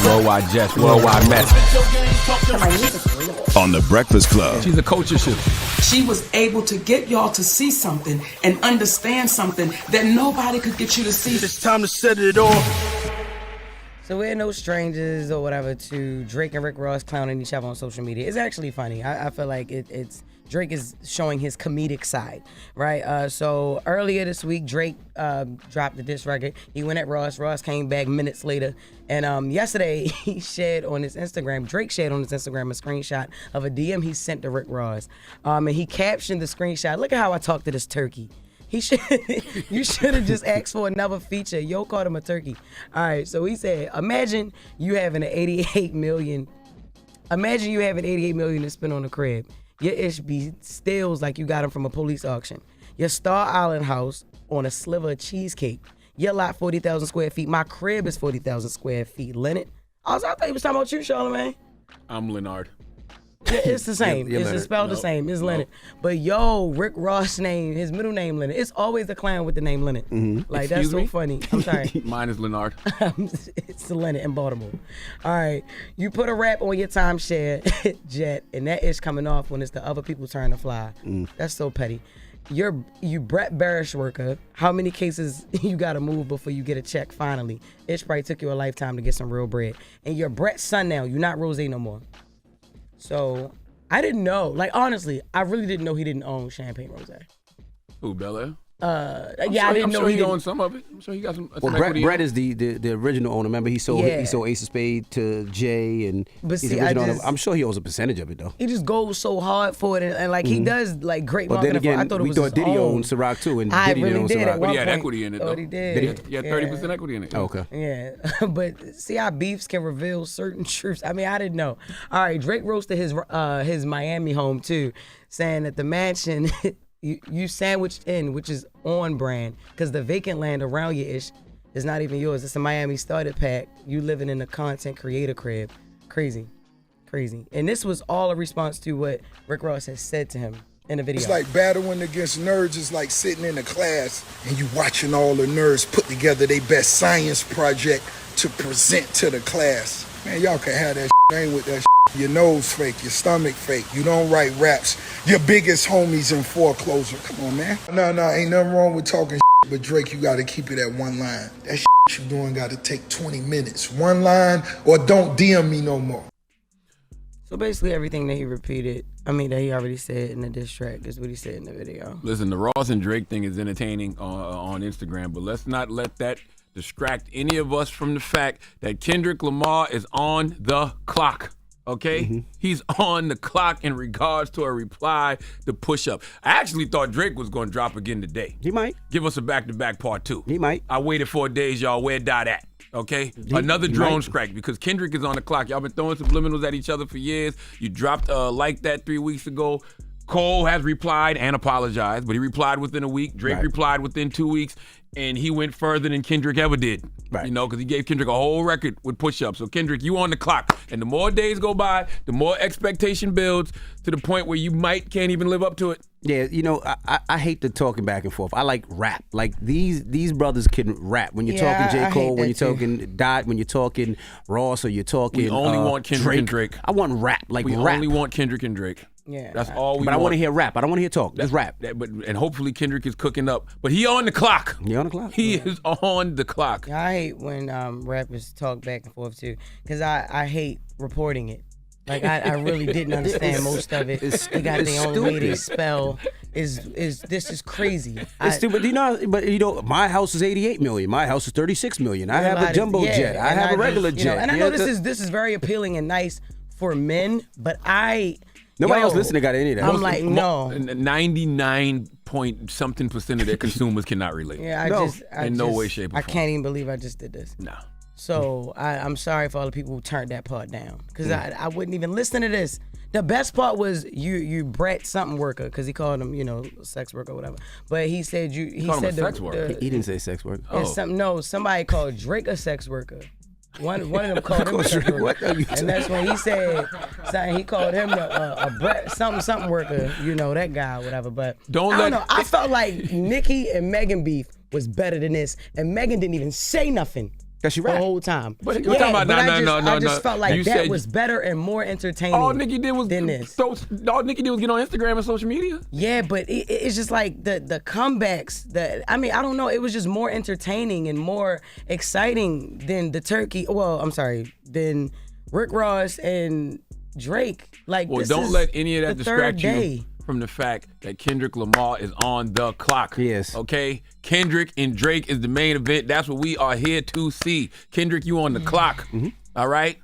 Worldwide Jess, worldwide Mess. On The Breakfast Club. She's a culture shifter. She was able to get y'all to see something and understand something that nobody could get you to see. It's time to set it off. So we're no strangers or whatever to Drake and Rick Ross clowning each other on social media. It's actually funny. I feel like it's Drake is showing his comedic side, right? So earlier this week, Drake dropped the diss record. He went at Ross. Ross came back minutes later. And yesterday, Drake shared on his Instagram a screenshot of a DM he sent to Rick Ross. And he captioned the screenshot, "Look at how I talk to this turkey." You should have just asked for another feature. Yo called him a turkey. All right, so he said, imagine you having $88 million to spend on a crib. Your ish be steals like you got him from a police auction. Your Star Island house on a sliver of cheesecake. Your lot 40,000 square feet. My crib is 40,000 square feet. Leonard. I thought he was talking about you, Charlamagne. I'm Leonard. Yeah, it's the same. It's spelled the same. It's Leonard. But Rick Ross' name, his middle name Leonard. It's always a clown with the name Leonard. Mm-hmm. Like, that's so funny. I'm sorry. Mine is Leonard. It's Leonard in Baltimore. All right. You put a rap on your timeshare jet, and that is coming off when it's the other people's turn to fly. That's so petty. You Brett Barish worker. How many cases you got to move before you get a check finally? It probably took you a lifetime to get some real bread. And you're Brett's son now. You're not Rose no more. So, I didn't know. Like, honestly, I really didn't know he didn't own Champagne Rosé. Who, Bel-Air? I didn't know he owned some of it. I'm sure he got some. Well, Brett is the original owner. Remember, he sold Ace of Spades to Jay, and he's the original owner. I'm sure he owns a percentage of it though. He just goes so hard for it, and like he does like great but marketing. Then again, I thought it we was thought his Diddy own. owned Ciroc too, and I Diddy really didn't own did Ciroc. at But he had point. equity in it, though. Oh, he did. He had 30% equity in it. Oh, okay. Yeah, but see how beefs can reveal certain truths. I mean, I didn't know. All right, Drake roasted his Miami home too, saying that the mansion you sandwiched in, which is on brand, because the vacant land around your ish is not even yours. It's a Miami starter pack. You living in a content creator crib. Crazy. And this was all a response to what Rick Ross has said to him in the video. It's like battling against nerds. It's like sitting in a class and you watching all the nerds put together their best science project to present to the class. Man, y'all can have that ain't with that. Your nose fake, your stomach fake. You don't write raps. Your biggest homies in foreclosure. Come on, man. No, ain't nothing wrong with talking but Drake, you got to keep it at one line. That you doing got to take 20 minutes. One line or don't DM me no more. So basically everything that he repeated, that he already said in the diss track is what he said in the video. Listen, the Ross and Drake thing is entertaining on Instagram, but let's not let that distract any of us from the fact that Kendrick Lamar is on the clock. Okay? Mm-hmm. He's on the clock in regards to a reply to Push Up. I actually thought Drake was going to drop again today. He might. Give us a back-to-back part 2. He might. I waited 4 days, y'all. Where Dot at? Okay? Another drone strike because Kendrick is on the clock. Y'all been throwing subliminals at each other for years. You dropped Like That 3 weeks ago. Cole has replied and apologized, but he replied within a week. Drake replied within 2 weeks, and he went further than Kendrick ever did. Right. Because he gave Kendrick a whole record with push-ups. So Kendrick, you on the clock. And the more days go by, the more expectation builds to the point where you can't even live up to it. Yeah, I hate the talking back and forth. I like rap. Like these brothers can rap. When you're talking J. Cole, when you're talking Dot, when you're talking Ross, or you're talking We only want Kendrick and Drake. I want rap. We only want Kendrick and Drake. Yeah, that's all we want. But I want to hear rap. I don't want to hear talk. Just rap. And hopefully Kendrick is cooking up. But he on the clock. He on the clock. He is on the clock. I hate when rappers talk back and forth too, because I hate reporting it. Like I really didn't understand most of it. They got their own way they spell. This is crazy. It's stupid. My house is 88 million. My house is 36 million. I have a jumbo jet. I have a regular jet. And I know this is very appealing and nice for men, but nobody else listening got any of that. I'm like, no. 99% of their consumers cannot relate. Yeah, in no way, shape, or form. I can't even believe I just did this. No. So I'm sorry for all the people who turned that part down, because I wouldn't even listen to this. The best part was you Brett something worker, because he called him sex worker or whatever. But he said he said sex worker. He didn't say sex worker. Somebody called Drake a sex worker. One of them called him a sex worker. And that's when he said he called him a Brett something worker. That guy or whatever. But I don't know. I felt like Nicki and Megan beef was better than this, and Megan didn't even say nothing. Because she the rapped whole time. But you're talking about I just felt like You that said- was better and more entertaining. All Nicki did was than this. all Nicki did was get on Instagram and social media. Yeah, but it's just like the comebacks. I don't know. It was just more entertaining and more exciting than the turkey. Well, I'm sorry, than Rick Ross and Drake. Like, Well, this don't is let any of that the third distract you day. from the fact that Kendrick Lamar is on the clock. Yes. Okay? Kendrick and Drake is the main event. That's what we are here to see. Kendrick, you on the clock. All right?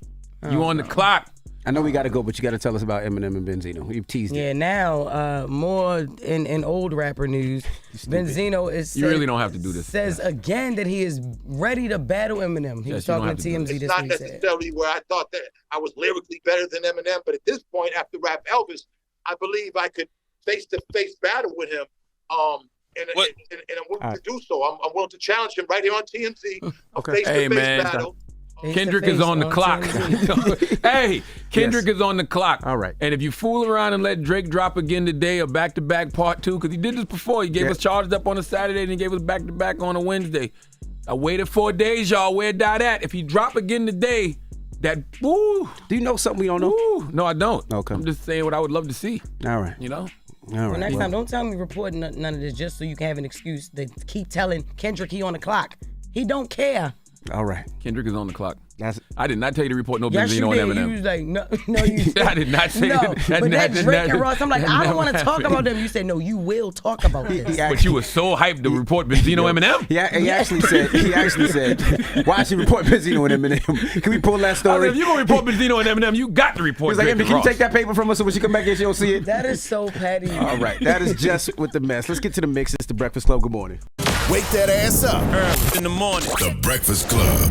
You on the clock. I know we got to go, but you got to tell us about Eminem and Benzino. You've teased it. Yeah, now more in old rapper news, Benzino You really don't have to do this. Says again that he is ready to battle Eminem. He was Yes, you don't talking have to to do TMZ this. this It's not week. necessarily where I thought that I was lyrically better than Eminem, but at this point, after Rap Elvis, I believe I could face-to-face battle with him. And I'm willing to do so. I'm willing to challenge him right here on TMZ. A face-to-face Hey, man. battle. Kendrick is on the clock. Hey, Kendrick Yes. is on the clock. All right. And if you fool around and let Drake drop again today, a back-to-back part 2, because he did this before. He gave us Charged Up on a Saturday and he gave us back-to-back on a Wednesday. I waited 4 days, y'all. Where that at? If he drop again today, that woo. Do you know something we don't know? Woo. No, I don't. Okay. I'm just saying what I would love to see. All right. You know? All right. Well, next time, don't tell me reporting none of this just so you can have an excuse to keep telling Kendrick he on the clock. He don't care. All right. Kendrick is on the clock. That's I did not tell you to report no Yes, you Benzino did. and You Eminem. was like, no, you I did not say no. that. But that Drake and Ross, I'm like, I don't want to never talk happened. about them. You said, no, you will talk about this. But you were so hyped to report Benzino Eminem. he actually said, why should report Benzino and Eminem? Can we pull that I story? said, if you're going to report Benzino and Eminem, you got to report He's like, Drake Eminem, and can you Ross. take that paper from us so when she come back here, she don't see it? That is so petty. All right. That is Jess with the mess. Let's get to the mix. It's the Breakfast Club. Good morning. Wake that ass up. In the morning. The Breakfast Club.